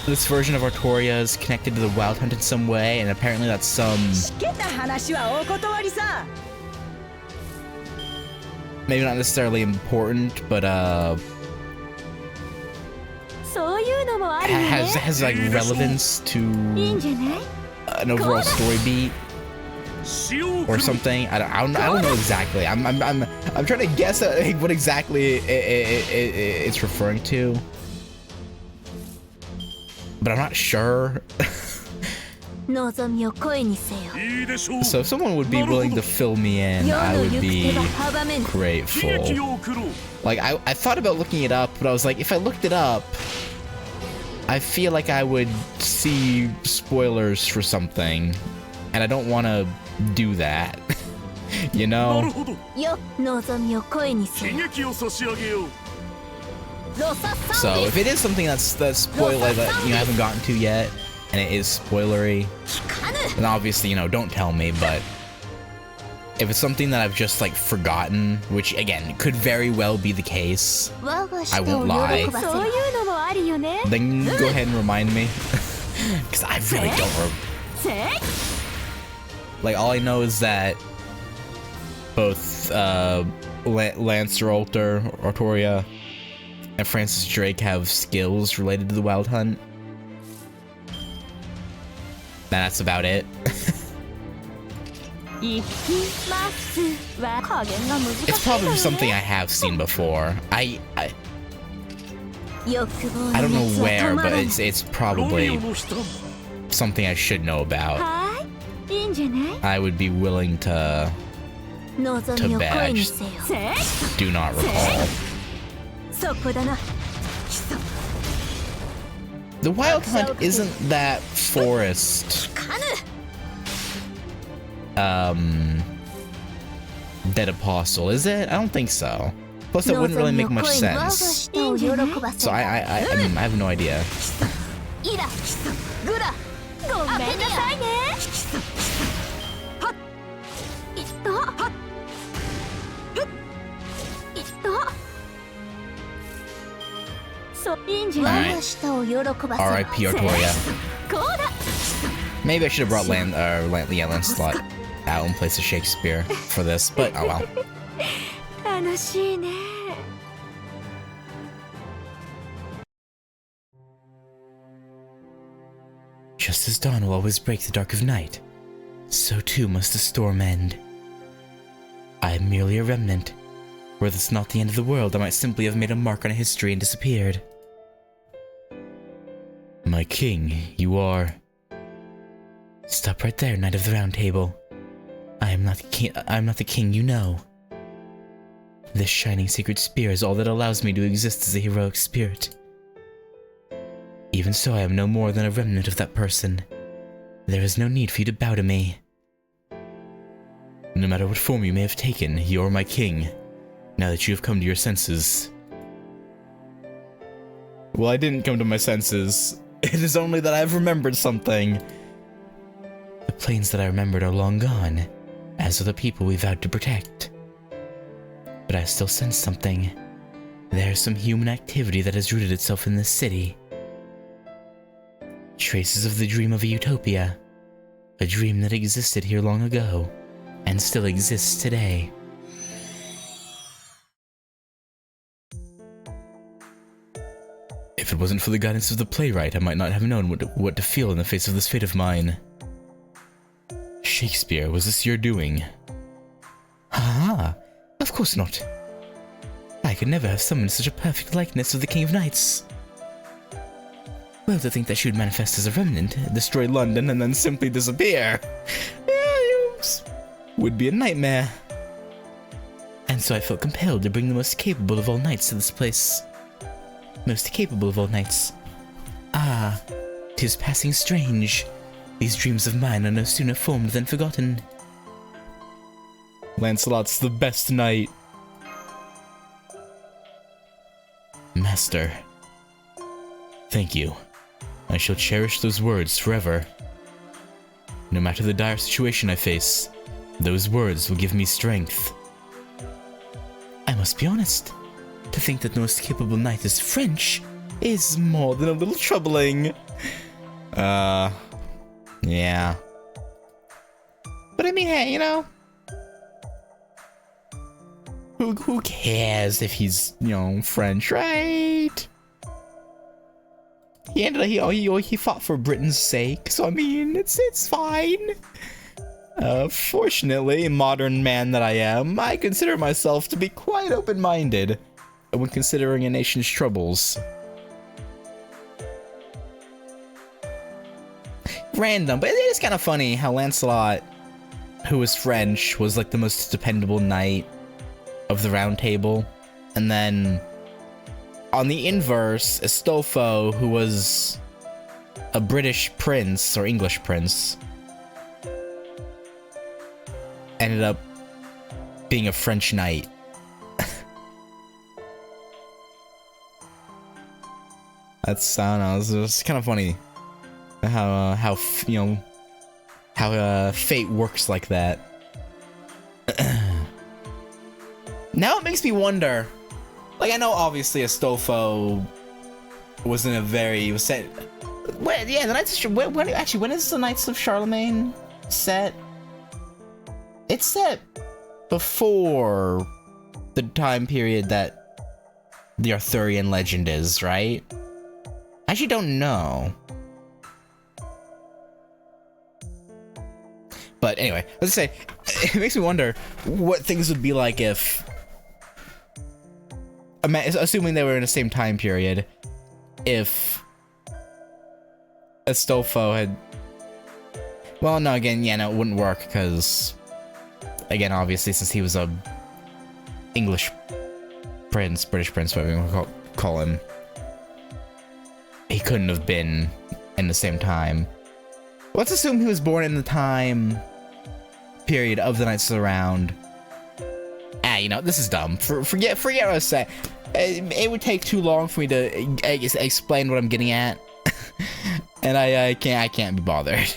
this version of Artoria is connected to the Wild Hunt in some way, and apparently that's some maybe not necessarily important, but has like relevance to an overall story beat or something. I don't know exactly. I'm trying to guess at what exactly it's referring to, but I'm not sure. So if someone would be willing to fill me in, I would be grateful. Like, I thought about looking it up, but I was like, if I looked it up, I feel like I would see spoilers for something, and I don't want to do that. You know? So if it is something that's spoiler that you haven't gotten to yet, and it is spoilery, then obviously, you know, don't tell me. But if it's something that I've just like forgotten, which again could very well be the case, I won't lie, then go ahead and remind me, because I really don't like, all I know is that both Lancelots, Artoria, and Francis Drake have skills related to the Wild Hunt. That's about it. It's probably something I have seen before. I don't know where, but it's probably something I should know about.
いいんじゃない？
I would be willing to
望みを声にせよ。
do not recall.
そこだな。
The Wild Hunt isn't that forest. Dead Apostle, is it? I don't think so. Plus, that wouldn't really make much sense. So I have no idea.
イラ、グラ、ごめんなさいね。はっ、いったはっ、いったそういいんじゃない？
R.I.P. Artoria. Maybe I should have brought Lancelot out in place of Shakespeare for this, but oh well.
楽しいね。
Just as dawn will always break the dark of night, so too must the storm end. I am merely a remnant. Were this not the end of the world, I might simply have made a mark on history and disappeared. My king, you are... Stop right there, Knight of the Round Table. I am not the king you know. This shining sacred spear is all that allows me to exist as a heroic spirit. Even so, I am no more than a remnant of that person. There is no need for you to bow to me. No matter what form you may have taken, you are my king, now that you have come to your senses.
Well, I didn't come to my senses. It is only that I've remembered something.
The plains that I remembered are long gone, as are the people we vowed to protect. But I still sense something. There is some human activity that has rooted itself in this city. Traces of the dream of a utopia. A dream that existed here long ago, and still exists today.
If it wasn't for the guidance of the playwright, I might not have known what to feel in the face of this fate of mine. Shakespeare, was this your doing?
Ah, of course not. I could never have summoned such a perfect likeness of the King of Knights. Well, to think that she would manifest as a remnant,
Destroy London and then simply disappear. Would be a nightmare.
And so I felt compelled to bring the most capable of all knights to this place. Most capable of all knights. Ah, 'tis passing strange. These dreams of mine are no sooner formed than forgotten.
Lancelot's the best knight.
Master. Thank you. I shall cherish those words forever. No matter the dire situation I face, those words will give me strength. I must be honest. To think that the most capable knight is French is more than a little troubling.
Yeah.
But I mean, hey, you know, who cares if he's, you know, French, right? He fought for Britain's sake, so I mean, it's fine.
Fortunately, modern man that I am, I consider myself to be quite open-minded when considering a nation's troubles.
Random, but it is kind of funny how Lancelot, who was French, was like the most dependable knight of the Round Table, and then on the inverse, Astolfo, who was a British prince or English prince, ended up being a French knight.
That's, I don't know, it's kind of funny how fate works like that.
Now it makes me wonder. Like, I know obviously Astolfo was in a very, was set. When, yeah, the Knights of when is the Knights of Charlemagne set? It's set before the time period that the Arthurian legend is, right? I actually don't know. But anyway, let's say, it makes me wonder what things would be like if, assuming they were in the same time period, if Astolfo
Well, no, again, yeah, no, it wouldn't work, because, again, obviously, since he was a English prince, British prince, whatever you want to call him, he couldn't have been in the same time. Let's assume he was born in the time period of the Knights of the Round. You know, this is dumb. Forget what I was saying. It would take too long for me to explain what I'm getting at, and I can't be bothered.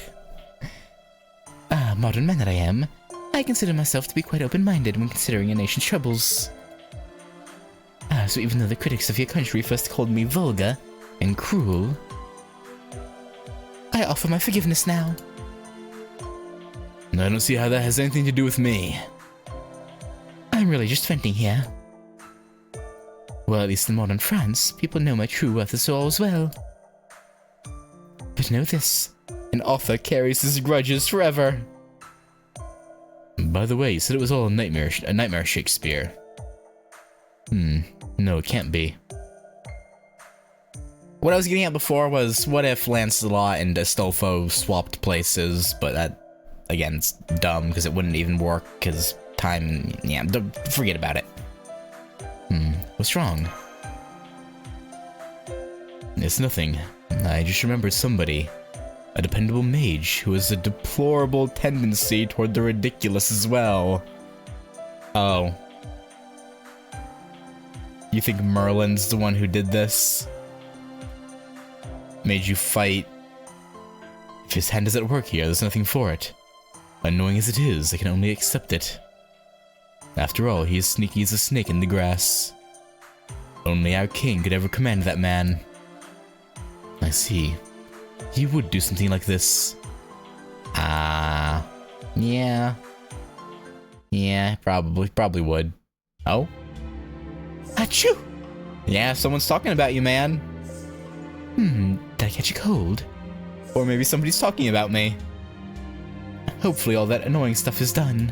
Modern man that I am, I consider myself to be quite open-minded when considering a nation's troubles. So even though the critics of your country first called me vulgar and cruel, I offer my forgiveness now. I don't see how that has anything to do with me. I'm really just venting here. Well, at least in modern France, people know my true worth is all as well. But know this, an author carries his grudges forever. By the way, you said it was all a nightmare Shakespeare. No, it can't be. What I was getting at before was, what if Lancelot and Astolfo swapped places, but that, again, it's dumb, because it wouldn't even work, because time, yeah, forget about it. What's wrong? It's nothing. I just remembered somebody. A dependable mage who has a deplorable tendency toward the ridiculous as well. Oh. You think Merlin's the one who did this? Made you fight? If his hand is at work here, there's nothing for it. Annoying as it is, I can only accept it. After all, he is sneaky as a snake in the grass. Only our king could ever command that man. I see. He would do something like this. Yeah. Yeah, probably would. Oh? Achoo! Yeah, someone's talking about you, man. Did I catch a cold? Or maybe somebody's talking about me. Hopefully all that annoying stuff is done.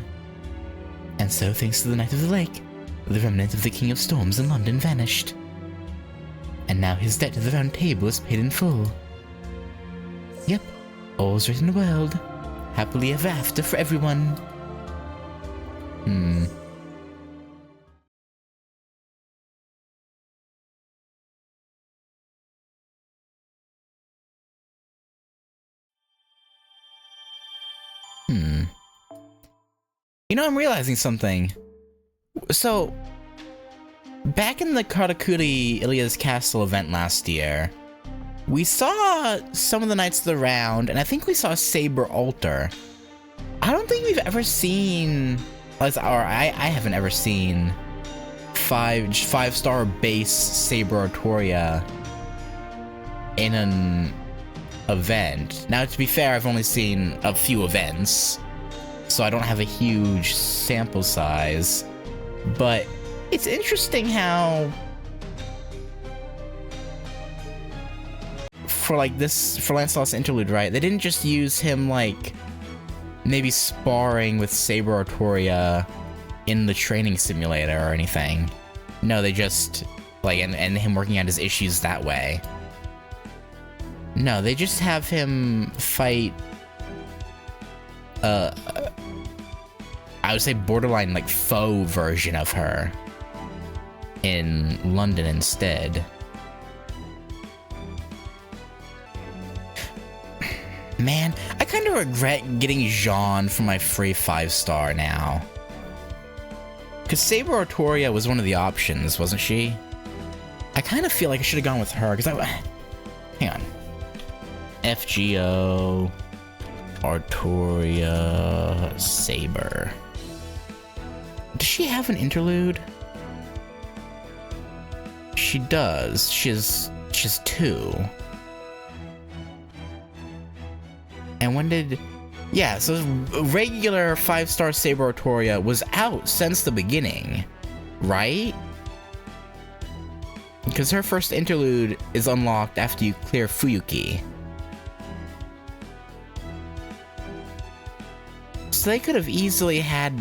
And so, thanks to the Knight of the Lake, the remnant of the King of Storms in London vanished. And now his debt to the Round Table is paid in full. Yep, all's right in the world. Happily ever after for everyone. You know, I'm realizing something. So, back in the Karakuri Ilia's Castle event last year, we saw some of the Knights of the Round, and I think we saw Saber Altar. I don't think we've ever seen, or I haven't ever seen, five-star base Saber Artoria in an event. Now, to be fair, I've only seen a few events, so I don't have a huge sample size, but it's interesting how for Lancelot's interlude, right, they didn't just use him like maybe sparring with Saber Artoria in the training simulator or anything. No, they just like and him working out his issues that way. No, they just have him fight I would say borderline like foe version of her in London instead. Man, I kind of regret getting Jeanne for my free 5-star now. Because Saber Artoria was one of the options, wasn't she? I kind of feel like I should have gone with her, because hang on. FGO... Artoria... Saber... Does she have an interlude? She does. She has 2. And when did... Yeah, so regular 5-star Saber Artoria was out since the beginning, right? Because her first interlude is unlocked after you clear Fuyuki. So they could have easily had...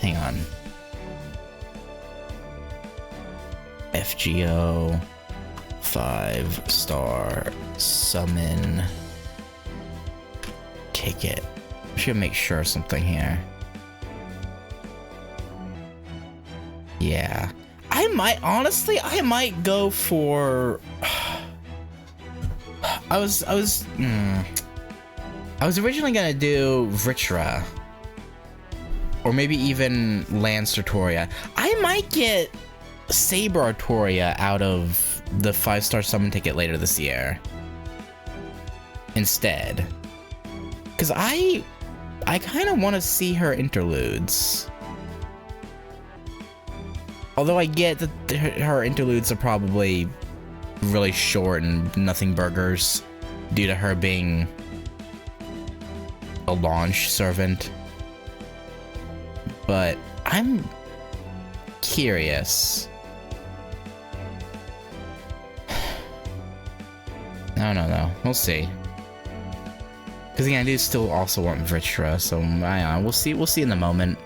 Hang on. FGO...
5-star summon ticket. I should make sure of something here. Yeah. I might go for I was originally gonna do Vritra. Or maybe even Lance Artoria. I might get Saber Artoria out of the 5-star summon ticket later this year. Instead. Because I kind of want to see her interludes. Although I get that her interludes are probably really short and nothing burgers due to her being a launch servant. But I'm curious. I don't know. We'll see. Because again, I do still also want Vritra, so I don't know. We'll see. We'll see in the moment.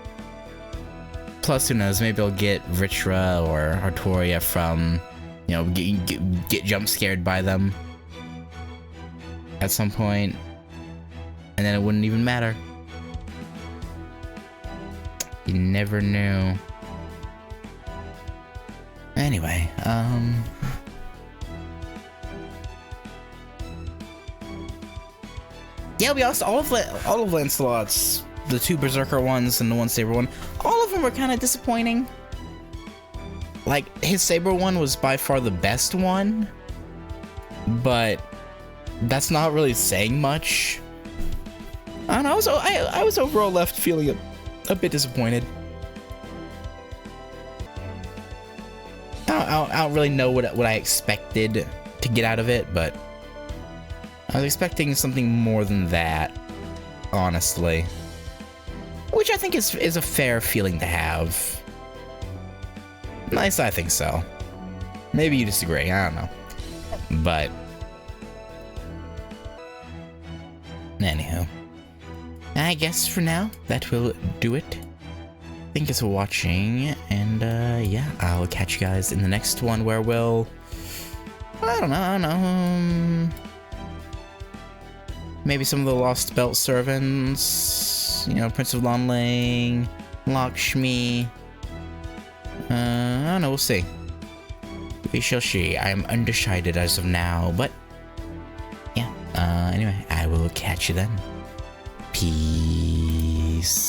Plus, who knows? Maybe I'll get Vritra or Artoria from, you know, get jump scared by them at some point, and then it wouldn't even matter. You never knew. Anyway, yeah, we also all of Lancelot's, the 2 Berserker ones and the 1 Saber one, all of them were kind of disappointing. Like, his Saber one was by far the best one, but that's not really saying much. I don't know, I was overall left feeling a bit disappointed. I don't really know what I expected to get out of it, but I was expecting something more than that, honestly. Which I think is a fair feeling to have. Nice, I think so. Maybe you disagree, I don't know. But anywho, I guess for now, that will do it. Thank you for watching, and yeah, I'll catch you guys in the next one where we'll... I don't know, maybe some of the Lost Belt servants, you know, Prince of Lonling, Lakshmi. I don't know, we'll see. We shall see. I'm undecided as of now, but yeah, anyway, I will catch you then. Peace.